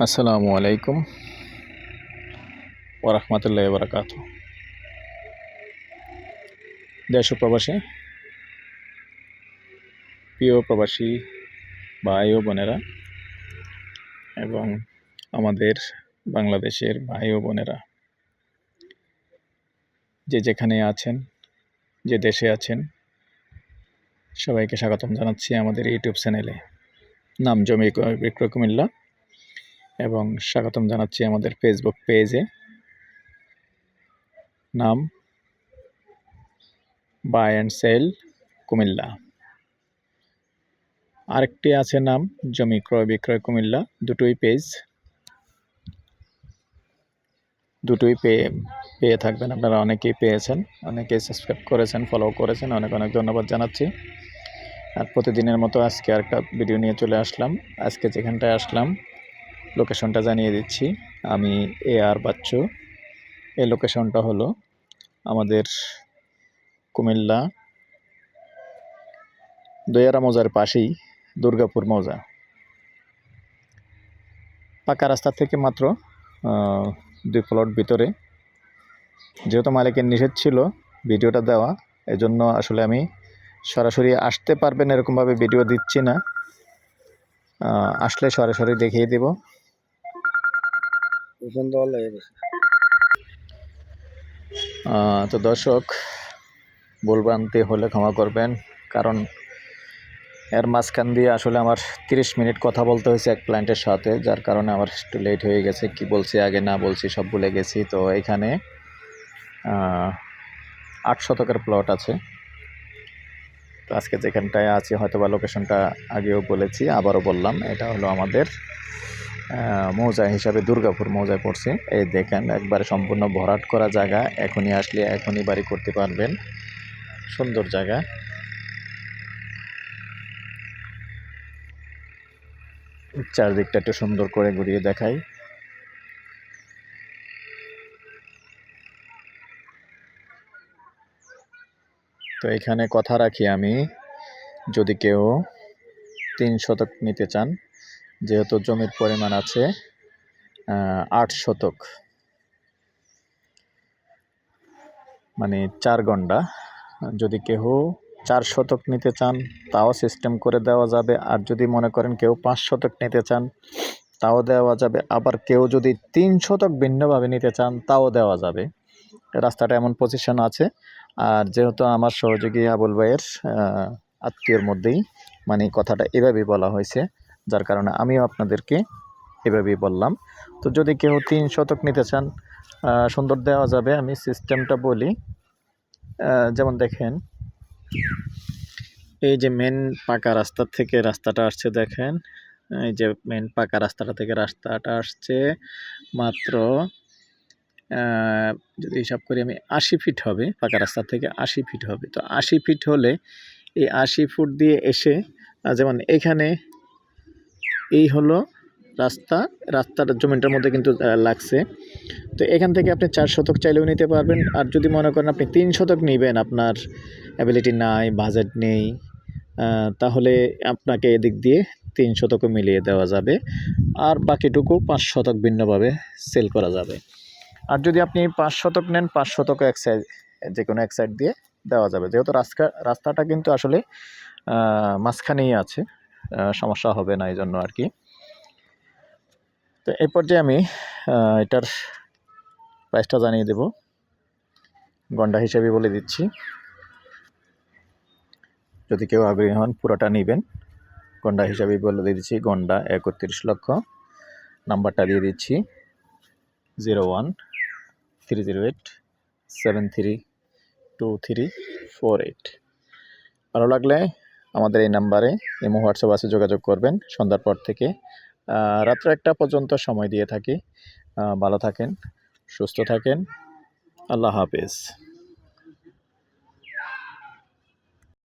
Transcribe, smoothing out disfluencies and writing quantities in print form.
আসসালামু আলাইকুম ওয়া রাহমাতুল্লাহি ওয়া বারাকাতুহু। দেশ ও প্রবাসী প্রিয় প্রবাসী ভাই ও বোনেরা এবং আমাদের বাংলাদেশের ভাই ও বোনেরা যে যেখানে আছেন, যে দেশে আছেন, সবাইকে স্বাগতম জানাচ্ছি আমাদের ইউটিউব চ্যানেলে নাম জমি বিক্রয় কুমিল্লা, এবং স্বাগতম জানাচ্ছি আমাদের ফেসবুক পেজে নাম বাই অ্যান্ড সেল কুমিল্লা। আরেকটি আছে নাম জমি ক্রয় বিক্রয় কুমিল্লা। দুটোই পেয়ে থাকবেন আপনারা। অনেকেই পেয়েছেন, অনেকেই সাবস্ক্রাইব করেছেন, ফলো করেছেন, অনেক অনেক ধন্যবাদ জানাচ্ছি। আর প্রতিদিনের মতো আজকে আরেকটা ভিডিও নিয়ে চলে আসলাম। আজকে যেখানটায় আসলাম লোকেশনটা জানিয়ে দিচ্ছি। আমি আর বাচ্চু। এই লোকেশনটা হলো আমাদের কুমিল্লা দয়ারা মৌজার পাশেই দুর্গাপুর মৌজা। পাকা রাস্তা থেকে মাত্র 2 প্লট ভিতরে। যেহেতু মালিকের নিষেধ ছিল ভিডিওটা দেওয়া, এজন্য আসলে আমি সরাসরি আসতে পারবেন এরকমভাবে ভিডিও দিচ্ছি না। আসলে সরাসরি দেখিয়ে দেব। তো দর্শক, ভুলভ্রান্তি হলে ক্ষমা করবেন, কারণ এর মাঝখান দিয়ে আসলে আমার 30 মিনিট কথা বলতে হয়েছে এক ক্লায়েন্টের সাথে, যার কারণে আমার একটু লেট হয়ে গেছে। কি বলছি আগে না বলছি সব ভুলে গেছি। তো এখানে 8 শতকের প্লট আছে। তো আজকে যেখানটায় আছি হয়তো বা লোকেশনটা আগেও বলেছি, আবারও বললাম, এটা হলো আমাদের মৌজা হিসাবে দুর্গাপুর মৌজায় পড়ছে। এই দেখেন একবারে সম্পূর্ণ ভরাট করা জায়গা। এখনই আসলে এখনই বাড়ি করতে পারবেন। সুন্দর জায়গা। চারদিকটা একটু সুন্দর করে ঘুরিয়ে দেখাই। তো এখানে কথা রাখি আমি, যদি কেউ 3 শতক নিতে চান, যেহেতু জমির পরিমাণ আছে 8 শতক, মানে 4 গন্ডা। যদি কেউ 4 শতক নিতে চান তাও সিস্টেম করে দেওয়া যাবে। আর যদি মনে করেন কেউ 5 শতক নিতে চান তাও দেওয়া যাবে। আবার কেউ যদি 3 শতক ভিন্নভাবে নিতে চান তাও দেওয়া যাবে। রাস্তাটা এমন পজিশন আছে। আর যেহেতু আমার সহযোগী আবুল ভাইয়ের আত্মীয়র মধ্যেই, মানে কথাটা এভাবেই বলা হয়েছে, যার কারণে আমিও আপনাদেরকে এভাবেই বললাম। তো যদি কেউ 3 শতক নিতে চান সুন্দর দেওয়া যাবে। আমি সিস্টেমটা বলি। যেমন দেখেন, এই যে মেন পাকা রাস্তা থেকে রাস্তাটা আসছে, দেখেন এই যে মেন পাকা রাস্তাটা থেকে রাস্তাটা আসছে মাত্র যদি হিসাব করি আমি 80 ফিট হবে। পাকা রাস্তা থেকে 80 ফিট হবে। তো 80 ফিট হলে এই 80 ফুট দিয়ে এসে, যেমন এখানে এই হলো রাস্তার জমিটার মধ্যে কিন্তু লাগছে। তো এখান থেকে আপনি 4 শতক চাইলেও নিতে পারবেন। আর যদি মনে করেন আপনি 3 শতক নেবেন, আপনার অ্যাবিলিটি নাই, বাজেট নেই, তাহলে আপনাকে এদিক দিয়ে 3 শতকও মিলিয়ে দেওয়া যাবে। আর বাকিটুকু 5 শতক ভিন্নভাবে সেল করা যাবে। আর যদি আপনি 5 শতক নেন, 5 শতকও এক সাইড, যে কোনো এক সাইড দিয়ে দেওয়া যাবে। যেহেতু রাস্তাটা কিন্তু আসলে মাঝখানেই আছে, সমস্যা হবে না এই জন্য আর কি। তো এই পর্যায়ে আমি এটার প্রাইসটা জানিয়ে দেব। গন্ডা হিসেবে বলে দিচ্ছি, যদি কেউ আগ্রহী হন পুরোটা নেবেন। গন্ডা হিসাবে বলে দিচ্ছি, গন্ডা 31 লক্ষ। নাম্বারটা দিয়ে দিচ্ছি 01-308-732348। ভালো লাগলে আমাদের এই নাম্বারে ইমো হোয়াটসঅ্যাপ আছে, যোগাযোগ করবেন। সন্ধ্যার পর থেকে রাত্র 1টা পর্যন্ত সময় দিয়ে থাকি। ভালো থাকেন, সুস্থ থাকেন। আল্লাহ হাফেজ।